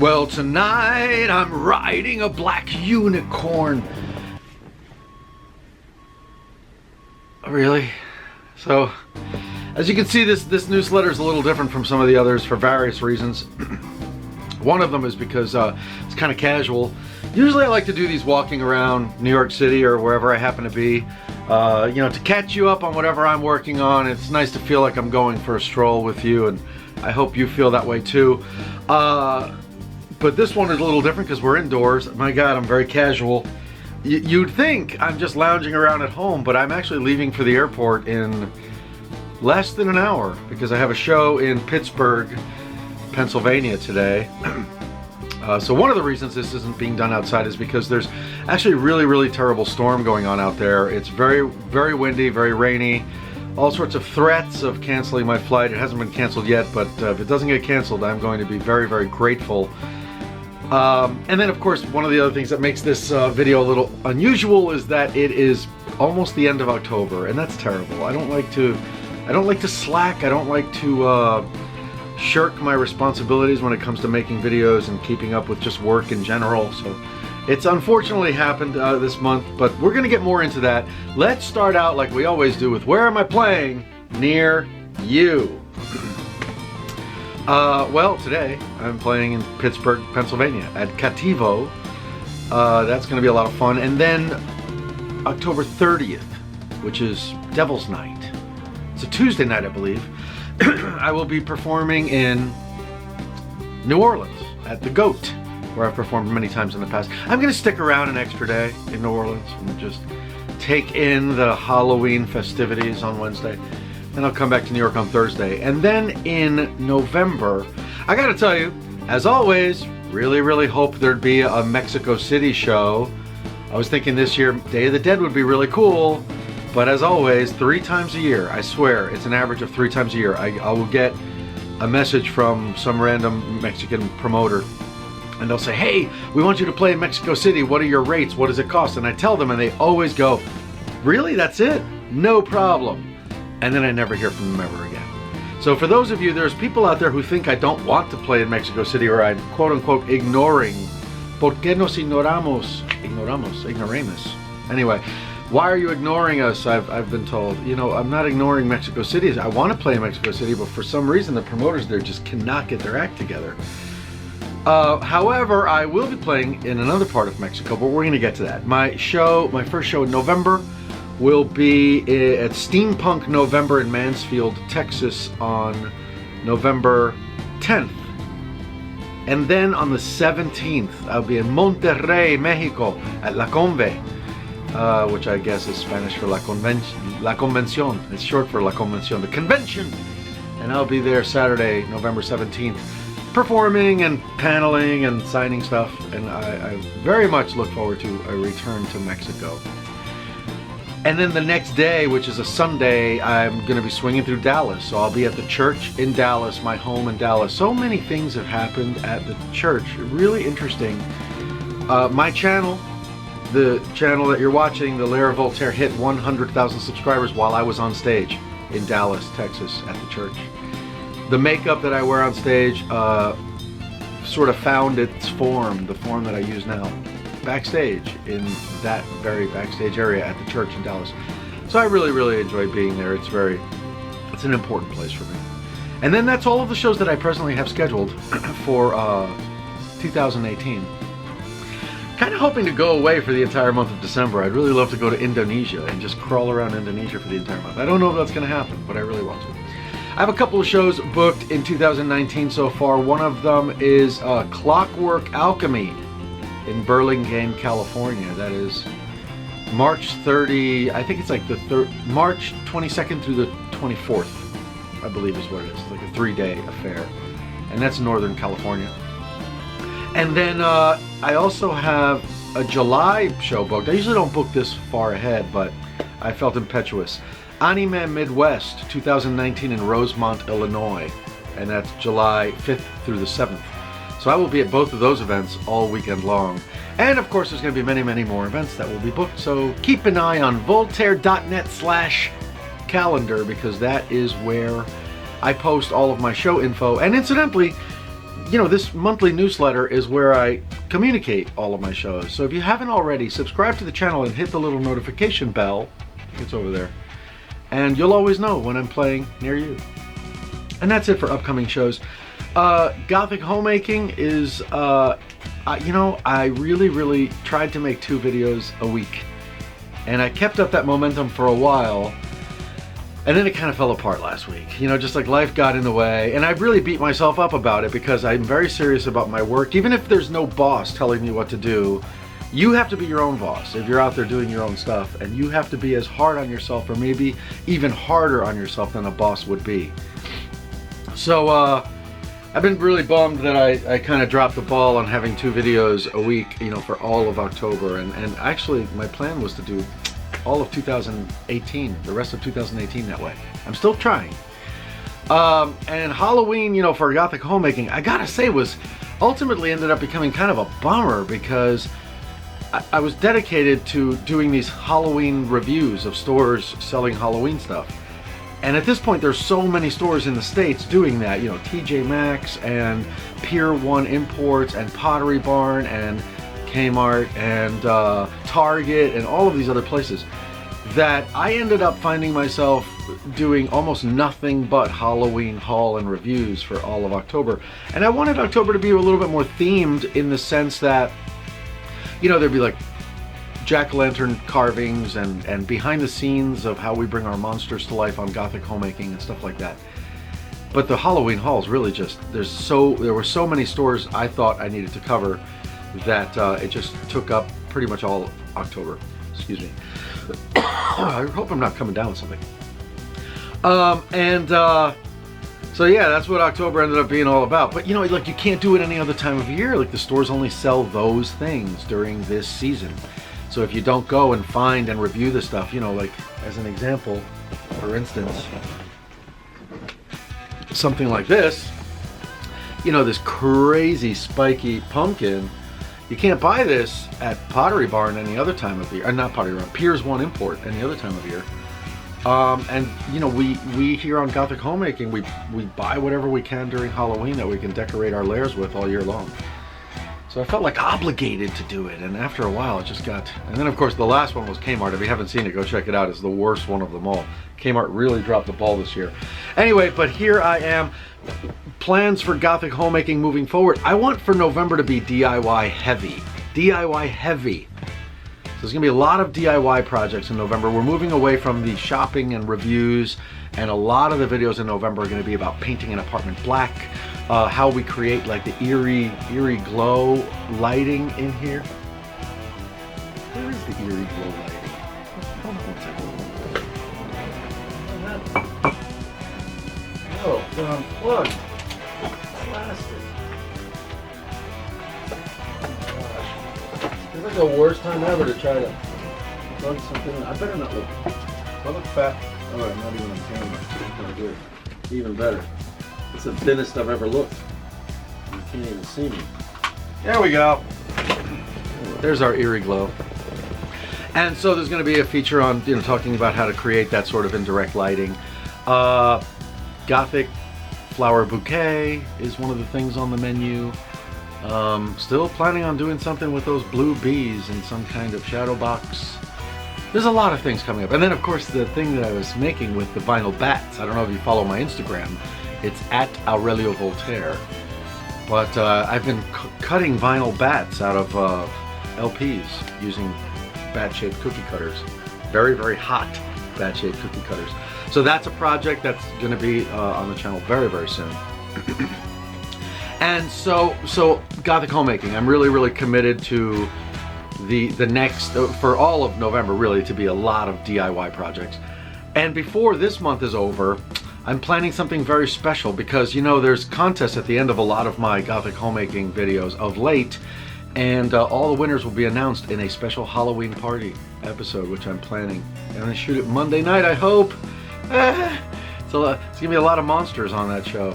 Well, tonight I'm riding a black unicorn. Really? So, as you can see, this newsletter is a little different from some of the others for various reasons. One of them is because it's kind of casual. Usually I like to do these walking around New York City or wherever I happen to be, you know, to catch you up on whatever I'm working on. It's nice to feel like I'm going for a stroll with you, and I hope you feel that way too. But this one is a little different because we're indoors. My God, I'm very casual. You'd think I'm just lounging around at home, but I'm actually leaving for the airport in less than an hour because I have a show in Pittsburgh, Pennsylvania today. So one of the reasons this isn't being done outside is because there's actually a really terrible storm going on out there. It's very windy, very rainy, all sorts of threats of canceling my flight. It hasn't been canceled yet, but if it doesn't get canceled, I'm going to be very grateful. And then of course, one of the other things that makes this video a little unusual is that it is almost the end of October, and that's terrible. I don't like to slack. I don't like to shirk my responsibilities when it comes to making videos and keeping up with just work in general. So it's unfortunately happened this month, but we're gonna get more into that. Let's start out like we always do with where am I playing near you? Well, today I'm playing in Pittsburgh, Pennsylvania at Cativo. That's gonna be a lot of fun. And then October 30th, which is Devil's Night. It's a Tuesday night, I believe. I will be performing in New Orleans at the Goat, where I've performed many times in the past. I'm going to stick around an extra day in New Orleans and just take in the Halloween festivities on Wednesday. Then I'll come back to New York on Thursday. And then in November, I got to tell you, as always, really hope there'd be a Mexico City show. I was thinking this year Day of the Dead would be really cool. But as always, 3 times a year, I swear, it's an average of 3 times a year, I will get a message from some random Mexican promoter, and they'll say, hey, we want you to play in Mexico City, what are your rates, what does it cost? And I tell them, and they always go, really, that's it? No problem. And then I never hear from them ever again. So for those of you, there's people out there who think I don't want to play in Mexico City, or I'm quote-unquote ignoring. ¿Por qué nos ignoramos? Ignoramos. Anyway. Why are you ignoring us? I've been told. You know, I'm not ignoring Mexico City. I want to play in Mexico City, but for some reason the promoters there just cannot get their act together. However, I will be playing in another part of Mexico, but we're going to get to that. My first show in November will be at Steampunk November in Mansfield, Texas on November 10th. And then on the 17th, I'll be in Monterrey, Mexico at La Conve. Which I guess is Spanish for La Convención. It's short for La Convención, the convention. And I'll be there Saturday, November 17th, performing and paneling and signing stuff. And I very much look forward to a return to Mexico. And then the next day, which is a Sunday, I'm going to be swinging through Dallas. So I'll be at the church in Dallas, my home in Dallas. So many things have happened at the church. Really interesting. My channel, the channel that you're watching, the Aurelio Voltaire, hit 100,000 subscribers while I was on stage in Dallas, Texas at the church. The makeup that I wear on stage sort of found its form, the form that I use now, backstage in that very backstage area at the church in Dallas. So I really enjoy being there. It's an important place for me. And then that's all of the shows that I presently have scheduled for 2018. Kind of hoping to go away for the entire month of December. I'd really love to go to Indonesia and just crawl around Indonesia for the entire month. I don't know if that's going to happen, but I really want to. I have a couple of shows booked in 2019 so far. One of them is Clockwork Alchemy in Burlingame, California. That is March 30, I think it's like March 22nd through the 24th, I believe is what it is. It's like a 3-day affair. And that's Northern California. And then I also have a July show booked. I usually don't book this far ahead, but I felt impetuous. Anime Midwest 2019 in Rosemont, Illinois. And that's July 5th through the 7th. So I will be at both of those events all weekend long. And of course there's going to be many more events that will be booked. So keep an eye on voltaire.net/calendar because that is where I post all of my show info. And incidentally, you know, this monthly newsletter is where I communicate all of my shows. So if you haven't already, subscribe to the channel and hit the little notification bell. It's over there. And you'll always know when I'm playing near you. And that's it for upcoming shows. Gothic Homemaking is, you know, I really tried to make 2 videos a week. And I kept up that momentum for a while. And then it kind of fell apart last week. You know, just like life got in the way. And I really beat myself up about it because I'm very serious about my work. Even if there's no boss telling me what to do, you have to be your own boss if you're out there doing your own stuff. And you have to be as hard on yourself, or maybe even harder on yourself than a boss would be. So, I've been really bummed that I kind of dropped the ball on having 2 videos a week, you know, for all of October. And actually, my plan was to do all of 2018, the rest of 2018 that way. I'm still trying. And Halloween, you know, for Gothic Homemaking, I gotta say, was ultimately ended up becoming kind of a bummer because I was dedicated to doing these Halloween reviews of stores selling Halloween stuff. And at this point, there's so many stores in the States doing that, you know, TJ Maxx and Pier 1 Imports and Pottery Barn and Kmart and Target and all of these other places, that I ended up finding myself doing almost nothing but Halloween haul and reviews for all of October. And I wanted October to be a little bit more themed in the sense that, you know, there'd be like jack-o'-lantern carvings and behind the scenes of how we bring our monsters to life on Gothic Homemaking and stuff like that. But the Halloween hauls really just, there were so many stores I thought I needed to cover that it just took up pretty much all of October. Excuse me. I hope I'm not coming down with something. So yeah, that's what October ended up being all about. But you know, like, you can't do it any other time of year. Like, the stores only sell those things during this season. So if you don't go and find and review the stuff, you know, like as an example, for instance, something like this, you know, this crazy spiky pumpkin, you can't buy this at Pottery Barn any other time of year, or not Pottery Barn, Pier 1 Import any other time of year. And you know, we here on Gothic Homemaking, we buy whatever we can during Halloween that we can decorate our lairs with all year long. So I felt like obligated to do it, and after a while it just got, and then of course the last one was Kmart. If you haven't seen it, go check it out. It's the worst one of them all. Kmart really dropped the ball this year. Anyway, but here I am. Plans for Gothic Homemaking moving forward. I want for November to be DIY heavy. DIY heavy. So there's gonna be a lot of DIY projects in November. We're moving away from the shopping and reviews, and a lot of the videos in November are gonna be about painting an apartment black, how we create like the eerie glow lighting in here. Where is the eerie glow lighting? Hold on one second. Oh, it's unplugged. Plastic. Oh gosh. This is the worst time ever to try to plug something in. I better not look. Do I look fat? Oh, I'm not even on camera. That's not good. Even better. It's the thinnest I've ever looked. You can't even see me. There we go. There's our eerie glow. And so there's going to be a feature on, you know, talking about how to create that sort of indirect lighting. Gothic flower bouquet is one of the things on the menu. Still planning on doing something with those blue bees in some kind of shadow box. There's a lot of things coming up. And then of course the thing that I was making with the vinyl bats. I don't know if you follow my Instagram. It's at Aurelio Voltaire. But I've been cutting vinyl bats out of LPs using bat-shaped cookie cutters. Very, very hot bat-shaped cookie cutters. So that's a project that's going to be on the channel very, very soon. And so Gothic Homemaking, I'm really committed to the next, for all of November really, to be a lot of DIY projects. And before this month is over, I'm planning something very special because, you know, there's contests at the end of a lot of my Gothic Homemaking videos of late, and all the winners will be announced in a special Halloween party episode, which I'm planning. I'm going to shoot it Monday night, I hope. It's going to be a lot of monsters on that show.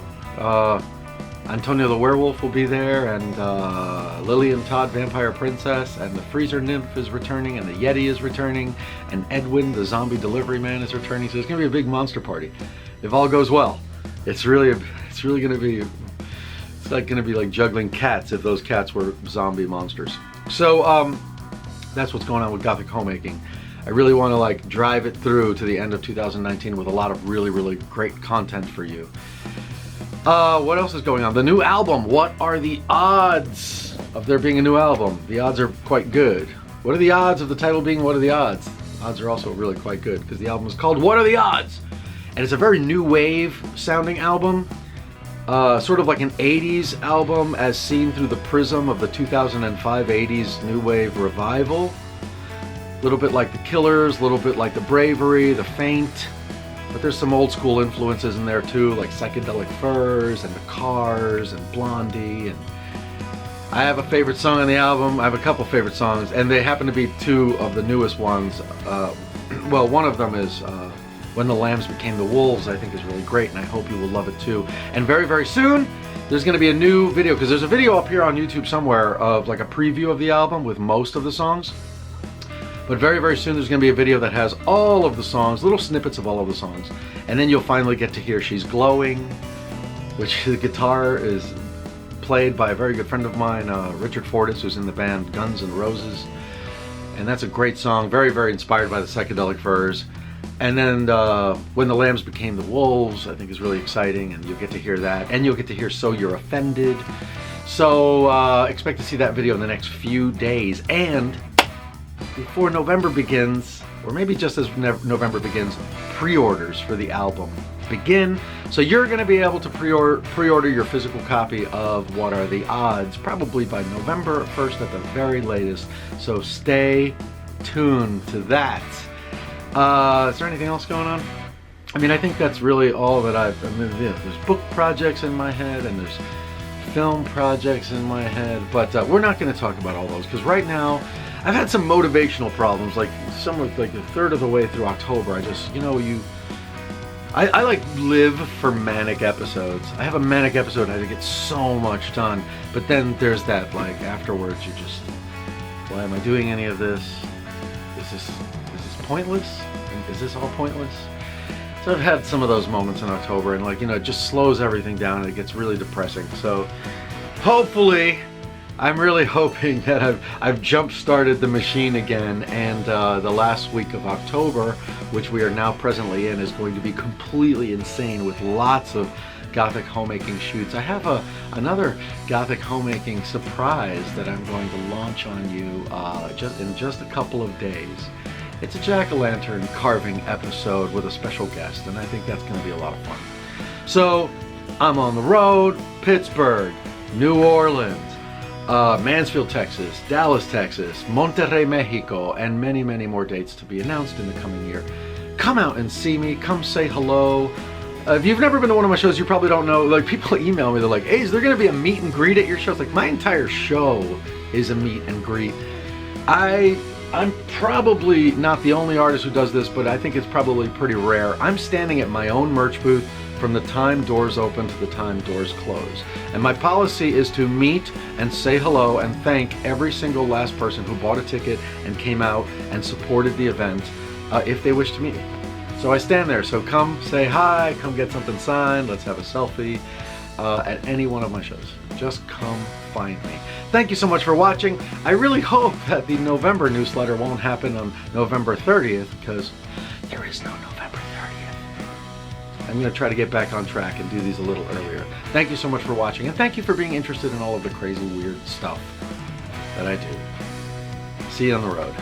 Antonio the Werewolf will be there, and Lily and Todd Vampire Princess, and the Freezer Nymph is returning, and the Yeti is returning, and Edwin the Zombie Delivery Man is returning. So it's going to be a big monster party. If all goes well, it's really going to be It's like going to be like juggling cats if those cats were zombie monsters. So that's what's going on with Gothic Homemaking. I really want to like drive it through to the end of 2019 with a lot of really, really great content for you. What else is going on? The new album. What are the odds of there being a new album? The odds are quite good. What are the odds of the title being What Are the Odds? Odds are also really quite good because the album is called What Are the Odds? And it's a very new wave sounding album. Sort of like an 80s album as seen through the prism of the 2005 80s new wave revival. A little bit like the Killers, a little bit like the Bravery, the Faint. But there's some old school influences in there too, like Psychedelic Furs and the Cars and Blondie. And I have a favorite song on the album. I have a couple favorite songs, and they happen to be two of the newest ones. Well, one of them is When the Lambs Became the Wolves. I think is really great, and I hope you will love it too. And very, very soon, there's going to be a new video, because there's a video up here on YouTube somewhere of like a preview of the album with most of the songs. But very, very soon there's going to be a video that has all of the songs, little snippets of all of the songs. And then you'll finally get to hear She's Glowing, which the guitar is played by a very good friend of mine, Richard Fortis, who's in the band Guns N' Roses. And that's a great song, very, very inspired by the Psychedelic Furs. And then When the Lambs Became the Wolves, I think is really exciting, and you'll get to hear that. And you'll get to hear So You're Offended. So expect to see that video in the next few days. And before November begins, or maybe just as November begins, pre-orders for the album begin. So you're going to be able to pre-order your physical copy of What Are the Odds, probably by November 1st at the very latest. So stay tuned to that. Is there anything else going on? I mean, I think that's really all that there's book projects in my head, and there's film projects in my head, but we're not going to talk about all those, because right now I've had some motivational problems, like like a third of the way through October. I just, I like live for manic episodes. I have a manic episode and I get so much done, but then there's that, like, afterwards you're just, why am I doing any of this? Is this pointless? Is this all pointless? So I've had some of those moments in October, and like, it just slows everything down and it gets really depressing. So hopefully, I'm really hoping that I've jump-started the machine again, and the last week of October, which we are now presently in, is going to be completely insane with lots of Gothic Homemaking shoots. I have another Gothic Homemaking surprise that I'm going to launch on you in just a couple of days. It's a jack-o'-lantern carving episode with a special guest, and I think that's going to be a lot of fun. So I'm on the road: Pittsburgh, New Orleans, Mansfield, Texas, Dallas, Texas, Monterrey, Mexico, and many, many more dates to be announced in the coming year. Come out and see me. Come say hello. If you've never been to one of my shows, you probably don't know. Like, people email me, they're like, "Hey, is there going to be a meet and greet at your show?" It's like, my entire show is a meet and greet. I'm probably not the only artist who does this, but I think it's probably pretty rare. I'm standing at my own merch booth from the time doors open to the time doors close. And my policy is to meet and say hello and thank every single last person who bought a ticket and came out and supported the event if they wish to meet me. So I stand there. So come say hi, come get something signed, let's have a selfie at any one of my shows. Just come find me. Thank you so much for watching. I really hope that the November newsletter won't happen on November 30th, because there is no November 30th. I'm going to try to get back on track and do these a little earlier. Thank you so much for watching, and thank you for being interested in all of the crazy, weird stuff that I do. See you on the road.